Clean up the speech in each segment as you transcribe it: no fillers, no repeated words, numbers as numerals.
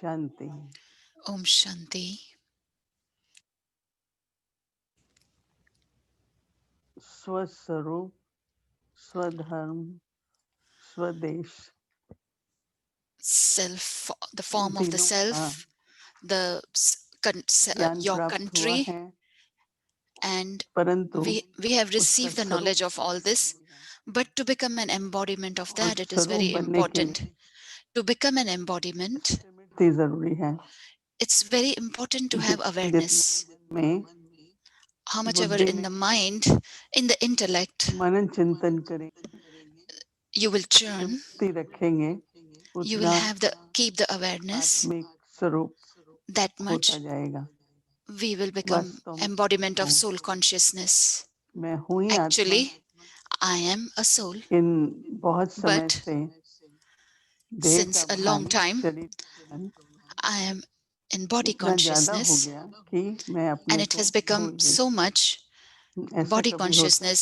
शांति। Om Shanti. स्वस्वरूप, स्वधर्म, स्वदेश, Self, the in form of the तीनों का self, ज्ञान your प्राप्त हुआ country, है, and परंतु we have उसका received the स्वरूप knowledge of all this. But to become an embodiment of और that, it is स्वरूप very बनने के important. लिए To become an embodiment, स्मृति जरूरी है। it's very important to have जितना awareness. मन में, How much ever बुद्धि in में the mind, in the intellect, मनन चिंतन करेंगे, you will churn, स्मृति रखेंगे, you will उतना have keep the awareness, आत्मिक स्वरूप that होता much जाएगा। we will become वास्तव में embodiment of हूँ, soul consciousness. मैं हूँ ही आत्मा। Actually, I am a soul, इन बहुत समय but से देह since का a long भान, time, शरीर का भान I am in body इतना ज्यादा हो consciousness, गया कि मैं and अपने it को has भूल become गई। so much ऐसा body कभी होता है consciousness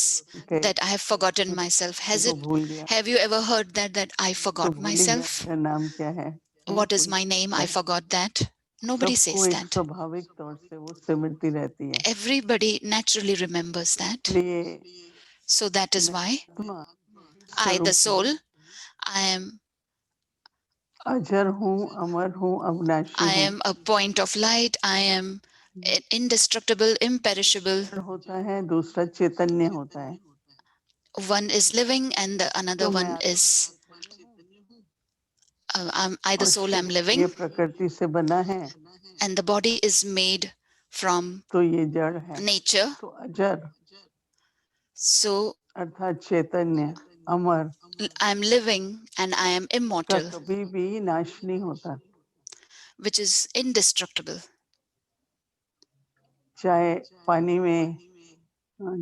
कि that I have forgotten मैं myself. अपने को भूल गया, Have you ever heard that I मैं तो forgot भूल ही गया myself? मेरा नाम क्या है What is कोई my name? पूछता I है। forgot that. Nobody सबको says एक that. स्वाभाविक तौर से वो स्मृति रहती है। Everybody naturally remembers that. इसलिए So that is मैं why आत्मा I, the स्वरूप soul, हूँ, I am अजर हूँ, अमर हूँ, अविनाशी हूँ। a point of light. I am indestructible, imperishable. अजर होता है, दूसरा चैतन्य होता है। One is living and the another तो मैं one आत्मा is चैतन्य हूँ I, the और soul, am शरीर ये living, प्रकृति से बना है, and the body is made from तो ये जड़ है। nature. तो अजर So अर्थात चैतन्य, अमर, I'm living and I am का immortal, कभी भी नाश नहीं होता। which is indestructible. चाहे पानी में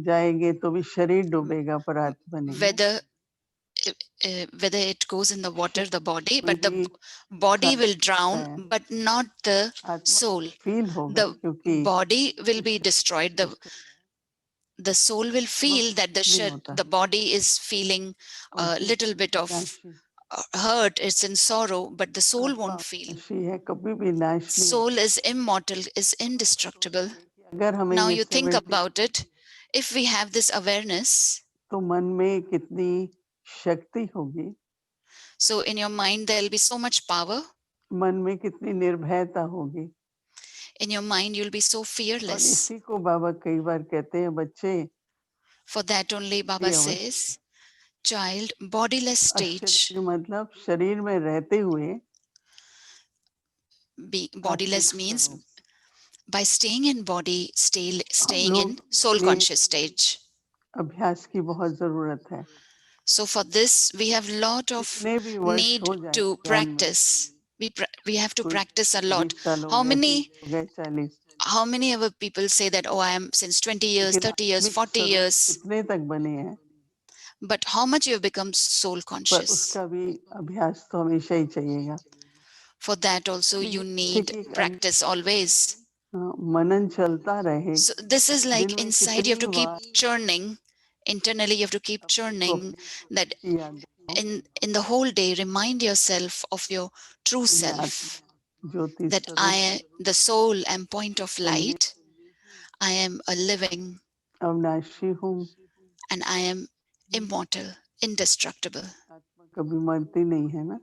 जाएंगे तो भी शरीर डूबेगा पर आत्मा नहीं। Whether whether it goes in the water, the body, कोई but the भी body will साधन drown, करता है, but not the आत्मा soul. फील होगा The क्योंकि body will be शरीर destroyed. उसका The soul will आत्मा feel को that कुछ नहीं होता the body is feeling और a क्योंकि little bit of विनाशी hurt, it's in sorrow, but the soul आत्मा won't feel. विनाशी है, कभी भी नाश नहीं Soul होता। is immortal, is तो indestructible. सोचिए कि अगर हमें Now ये you think Smriti about it. If we have this awareness, तो मन में कितनी शक्ति होगी, so in your mind there will be so much power. मन में कितनी निर्भयता होगी। In your mind you'll be so और fearless. इसी को बाबा कई बार कहते हैं, बच्चे For that only Baba ये अवस्था, says, child, bodiless stage. अशरीर मतलब शरीर में रहते हुए Bodiless आत्मिक means स्वरूप। by staying in body, हम staying in लोग soul ये conscious stage. अभ्यास की बहुत जरूरत है। So for this we have lot of कितने भी वर्ष need हो जाए to ज्ञान में, practice. We have to कोई practice a lot. 20 साल हो How गए, 30 many हो गए, 40, how many other people say that, oh, I am since 20 years, लेकिन 30 years, आत्मिक 40 स्वरूप years. कितने तक बने हैं, But how much you have become soul पर conscious? उसका भी अभ्यास तो हमेशा ही चाहिएगा। For that also you need practice always. मनन चलता रहे। So this is like दिन में inside, you have कितनी to keep bar churning. Internally you have to keep अपने को churning, अपनी that की याद दिलाओ in the whole day remind yourself of your true कि मैं self, आत्मा ज्योति that स्वरूप I, the soul, am point of संगीत light. I am a living अविनाशी हूँ। and I am immortal, indestructible. आत्मा कभी मरती नहीं है ना।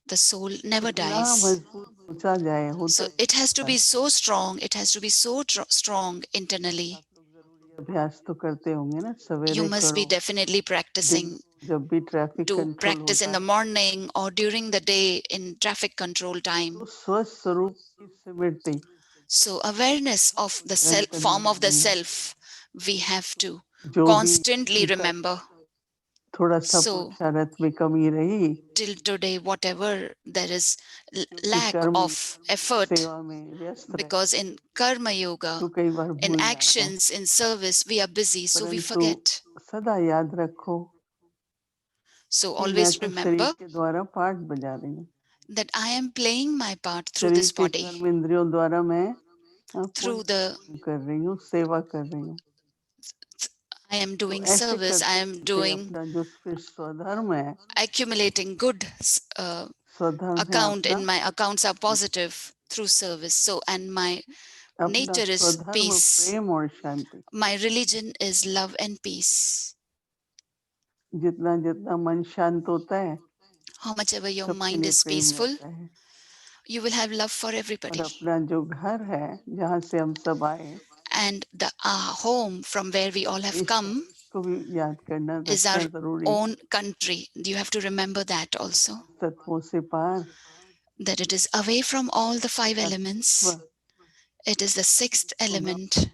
The soul never कितना dies. मजबूत सोचा जाए, होता So he it has to होता be है। so strong. It has to be so strong internally. आप लोग जरूरी अभ्यास तो करते होंगे ना, You सवेरे must be करो, definitely दिन practicing जब भी traffic to control practice in होता the है morning or during the day in traffic control तो time. स्वस्थ स्वरूप की स्मृति So awareness of the self, निरंतर form of the निभानी है। self, we have to जो भी constantly इनका remember. थोड़ा सा So पुरुषार्थ में कमी रही, till today, whatever there is क्योंकि lack कर्म of effort, सेवा में व्यस्त रहे because in karma तो yoga, कई बार in भूल जाते हैं। actions, in service, we are busy, so we परंतु forget. सदा याद रखो So कि मैं always तो शरीर remember के द्वारा पाठ बजा रही हूँ, that I am playing my part through शरीर this के body, कर्म इंद्रियों द्वारा मैं through पुण्य कर्म कर रही हूँ, सेवा कर रही हूँ। I am तो doing ऐसे service, I करते am करते doing अपना जो फिर स्वधर्म है accumulating good स्वधर्म है account अपना, in my accounts are positive through service. So, and my अपना nature is स्वधर्म peace. प्रेम और शांति। My religion is love and peace. जितना जितना मन शांत होता है, How much ever your सबके mind लिए is प्रेम peaceful, रहता है। you will have love for और everybody. अपना जो घर है जहाँ से हम सब आए, And the home from where we all have come इसको भी याद करना is our रखना जरूरी है। own country. You have to remember that also, तत्वों से पार that it is away from all the five तत्व elements. It is the sixth element,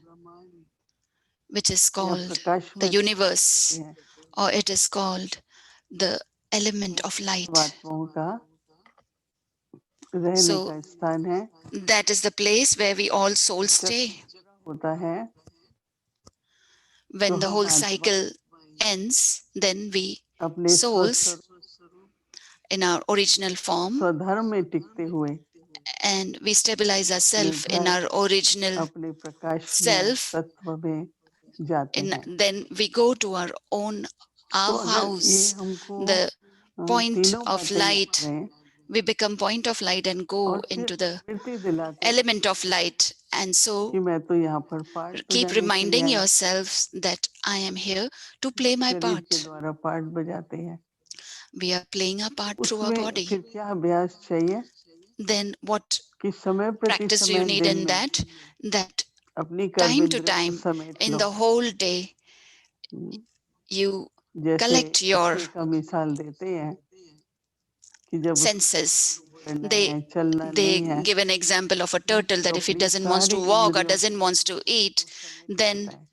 which is या called प्रकाश the में universe, है or it is called the element of light. आत्माओं का रहने So का स्थान है। that is the place where we all souls stay. होता है तो When the हम whole आत्मा cycle ends, then we अपने souls in our original form, स्वधर्म में टिकते हुए and we stabilize ourselves in निर्धर our original अपने प्रकाश में self, तत्व में जाते हैं। then we go to our own तो our अगर ये house, हमको the point तीनों of बातें याद light. रहें We become point of light and go और फिर into the स्मृति दिलाते हैं element of light. And so कि मैं तो यहाँ पर पार्ट keep बजाने के reminding लिए आया, yourselves that I am here to play my शरीर के part. द्वारा पार्ट बजाते हैं। We are playing our part through our उसमें body. फिर क्या अभ्यास चाहिए Then what कि समय प्रति practice do समय you need दिन in में that? That अपनी time to कर्मेंद्रियों को time, समेट in low. the whole day, you जैसे collect your बच्चे का मिसाल देते हैं कि जब उसको senses. करना है, चलना नहीं They है, give an example of a turtle that तो if he अपनी doesn't want to सारी walk or इंद्रियों doesn't want to eat, को then समेटता है।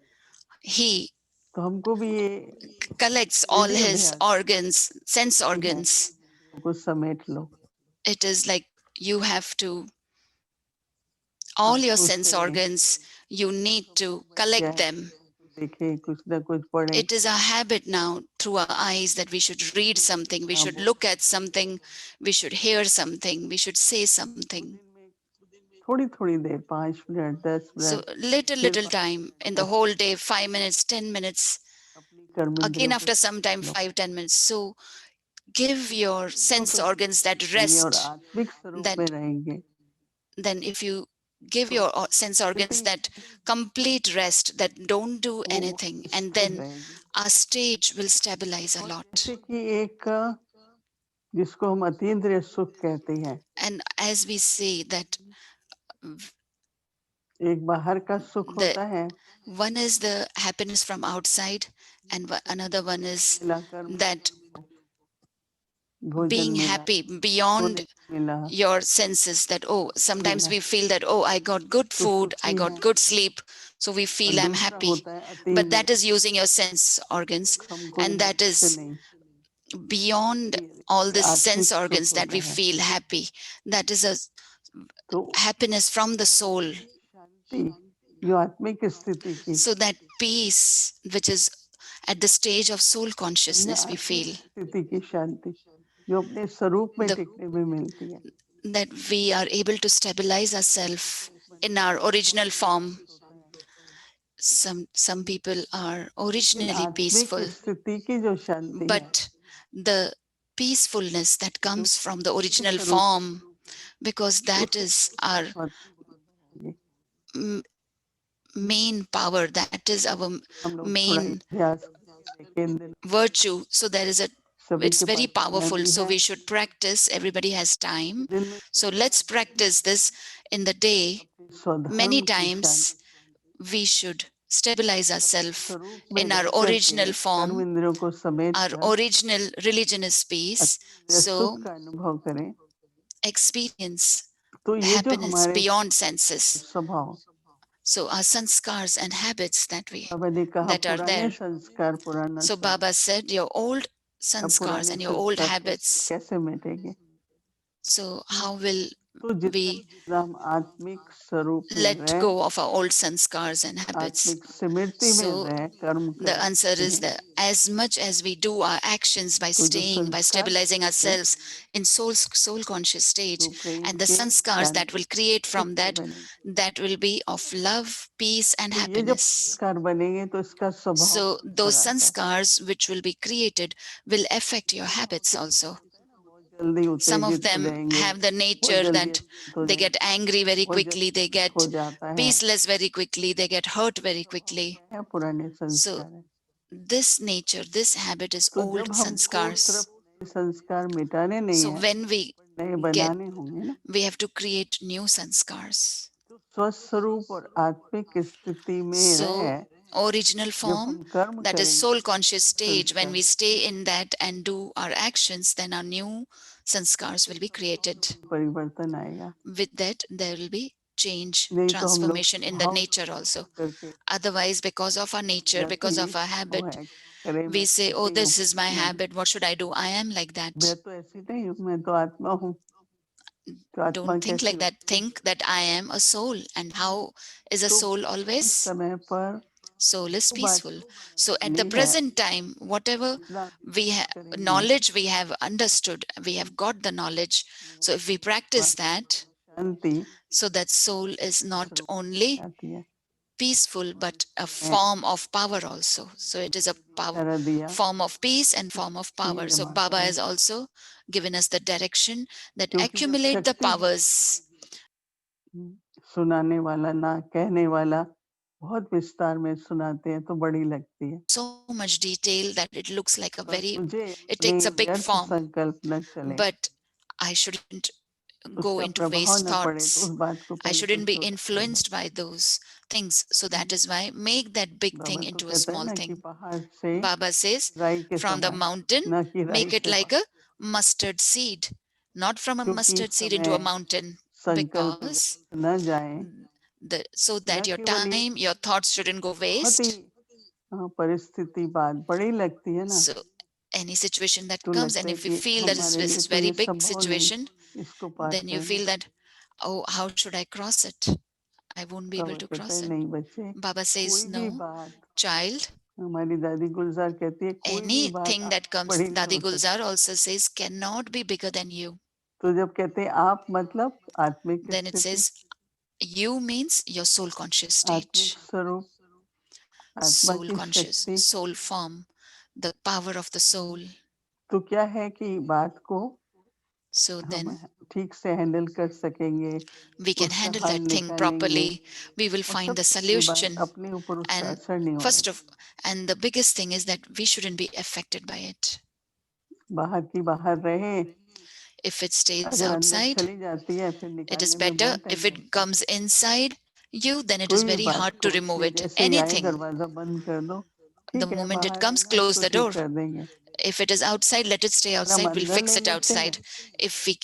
he तो हमको भी ये collects all विधि his अभ्यास organs, sense है organs. को समेट लो। It is like you have to, all your आंखों sense से organs, you need to collect them. देखे कुछ ना कुछ पढ़े, It is our habit now through our eyes that we should read something, we should look at something, we should hear something, we should say something. थोड़ी थोड़ी देर, 5 minute, 10 So minute, little time in the whole day, 5 minutes, 10 minutes, अपनी कर्मेंद्रियों again को after some time, low. 5-10 minutes. So give your sense organs that और rest. आत्मिक स्वरूप That में रहेंगे then if you give your sense organs that complete rest, that don't do तो anything, and स्थिर then रहेगी। our stage will stabilize a और lot. जैसे कि एक जिसको हम अतीन्द्रिय सुख कहते हैं, And as we say that एक बाहर का सुख होता है, one is the happiness from outside, and another one is मिलाकर that भोजन being मिला, happy सोने beyond को मिला, your senses, that oh, sometimes मिला, we feel that oh, I got good तो food, I सुखी है। got good sleep, so we और feel I'm दूसरा happy. होता है But अतीन्द्रिय that is using your sense organs, हमको and that से is नहीं, beyond all these sense आत्मिक सुख organs that we होता है। feel happy. That is a तो happiness from the soul. शांति जो आत्मिक स्थिति की, So that peace, which is at the stage of soul यह consciousness, we आत्मिक feel स्थिति की शांति जो अपने स्वरूप में the, टिकने में मिलती है। that we are able to stabilize ourselves in our original form. Some people are originally आत्मिक peaceful, स्थिति की जो शांति है, but the peacefulness that comes from the original स्वरूप form, because that is our main power, that is our हम लोग थोड़ा main अभ्यास केंद्र virtue. So there is a, सभी it's के very पास समय powerful. भी So है। we should practice. Everybody has time. दिन में So let's practice this in the day. स्वधर्म Many की times we should stabilize ourselves स्वरूप में in our रह करके original form. कर्म इंद्रियों को समेट Our कर original religion is peace. So सुख का अनुभव करें, experience तो ये जो happiness हमारे beyond senses. स्वभाव, So our sanskars and habits that बाबा ने कहा are पुराने there. संस्कार पुराना So स्वभाव, Baba said your old अब sanskars पुराने and your old संस्कार habits. कैसे मिटेंगे? So how will तो जितना we जितना हम आत्मिक स्वरूप में let रहे, go of our old sanskars and habits? आत्मिक स्मृति में So रहे, कर्म the करें, answer is that as much as we do our actions by तो जो staying, by संस्कार stabilizing होते हैं, ourselves in soul conscious state, जो प्रेम and the के sanskars that Shanti will create सुख from के that, बनेंगे। that will be of love, peace and तो ये जब happiness. संस्कार बनेंगे तो इसका स्वभाव So पर those आता है। sanskars which will be created will affect your habits also. जल्दी Some of उत्तेजित हो them जाएंगे, have the बहुत nature जल्दी that अशांत हो they get जाएंगे, angry very बहुत quickly, they जल्दी get हो जाता है, peaceless very quickly, they get hurt very quickly. है पुराने So संस्कार है। this nature, this habit is तो old जब हमको sanskars. सिर्फ नए संस्कार मिटाने नहीं So है, when we नए get, बनाने होंगे ना, we have to create new sanskars. तो स्वस्वरूप और आत्मिक स्थिति में So रहे, original जब form, हम कर्म that is करेंगे, soul conscious stage, when संस्कार we stay in that and do our actions, then our new sanskars will be created. परिवर्तन आएगा। With that there will be change, नहीं तो हम लोग transformation in the भाव nature also. करके Otherwise, because of our nature, या तो because ये of our वो habit, है, करे we मैं say, तो oh, ऐसे ही this is my हूँ, habit, what should I do? I am like that. मैं तो ऐसी नहीं हूँ, मैं तो आत्मा हूँ। तो आत्मा Don't think कैसी like that. होती है? Think that I am a soul. And how is a तो soul इस always? समय पर Soul is जो बात peaceful. So at the मिली है, present time, whatever जितना we have करेंगे, knowledge, we have understood, we have got the knowledge. So if we practice that, Shanti so that soul is not स्वरूप only आती है। peaceful but a मैं form of power also. So it is a power, इशारा दिया form of peace and form of power. ये So जमा Baba करो, has also given us the direction that क्योंकि जब accumulate the शक्ति powers. सुनाने वाला ना कहने वाला बहुत विस्तार में सुनाते हैं तो बड़ी लगती है। So much detail that it looks like a पर very, मुझे it अपने takes a big व्यर्थ form, संकल्प न चले, but I shouldn't go उसका into प्रभाव waste न पड़े, तो thoughts. उस बात को I पहले तो shouldn't be छोटा कर दो। influenced by those things. So that is why make that big Baba thing तो into a कहता है small ना कि thing. पहाड़ से Baba says, राई के from the समान, mountain, न कि राई make it से like a mustard seed, not from a क्योंकि mustard इस seed into a समय mountain, संकल्प because व्यर्थ न जाए, so न that your केवल ये time, your thoughts shouldn't go बहुत ही waste. परिस्थिति बात बड़ी लगती है ना, So any situation that तो comes, लगता and है if you कि feel that हमारे this लिए is तो very ये big संभव नहीं situation, इसको पार then you करना। feel that, oh, how should I cross it? I won't be able Baba to कहता cross है it. नहीं बच्चे, Baba says, कोई भी no, बात, child, हमारी दादी गुलजार कहती है कोई भी बात anything that आपसे comes, बड़ी नहीं Dadi हो सकती। Gulzar also says, cannot be bigger than you. तो जब कहते हैं आप मतलब आत्मिक Then it स्थिति, says, you means your soul conscious आत्मिक stage, स्वरूप, आत्मा soul की conscious, शक्ति, soul form, the power of the soul. तो क्या है कि बात को So हम then ठीक से हैंडल कर सकेंगे, we can उसका handle हल that thing निकालेंगे, properly. We will और find the सबसे बड़ी बात solution. अपने ऊपर उसका And असर नहीं होना first of, and the biggest thing is that we shouldn't be affected by it. चाहिए। बाहर की बाहर रहे, If it stays अगर अंदर outside, चली जाती है फिर it is निकालने में better. बहुत टाइम If लगता it comes inside you, then है। it is कोई भी very बात hard को to remove ये it. जैसे ही आए Anything, दरवाजा बंद कर दो, the ठीक है moment it बाहर comes, आएगा close तो the ठीक door. कर देंगे, If it is outside, let it stay अगर हम outside. We'll अंदर fix ले it लेते हैं outside. If we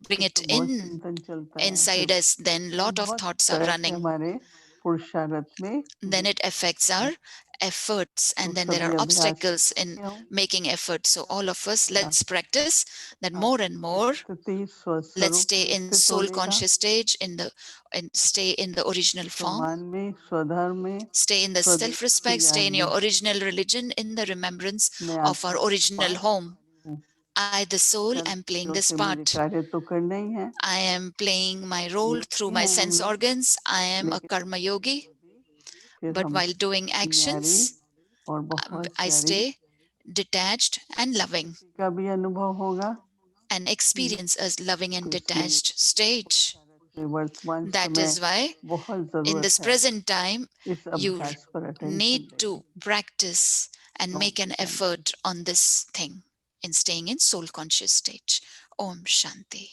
bring फिर it तो बहुत in चिंतन चलता है, inside फिर us, then lot of बहुत thoughts are तरह से running. हमारे पुरुषार्थ में Then it affects our efforts, तो and then there सभी are अभ्यास obstacles in क्यों making effort. So all of us, हाँ, let's practice that more and आत्मिक more. स्थिति Let's स्वस्वरूप stay में in स्थित soul होने का, conscious stage, in the, and stay in the original form. सम्मान में, स्वधर्म में, Stay in the स्वदेश की self-respect, stay याद in में your original religion, in the remembrance मैं of our आत्मा original पाठ home. हूँ। I, the soul, am playing संस्कारों this से मुझे part. कार्य तो करना ही है, I am playing my role through Yogi my हैं हम sense लोग, organs. I am a लेकिन karma yogi. फिर But हम while doing न्यारी actions, और बहुत I प्यारी stay detached and loving, का भी अनुभव होगा। and experience a loving and तो इसलिए detached stage. में वर्तमान That समय is why बहुत in जरूरत this है present time, इस you अभ्यास पर अटेंशन need देने to की। practice and Om make an shanti. effort on this thing in staying in soul conscious stage. Om Shanti.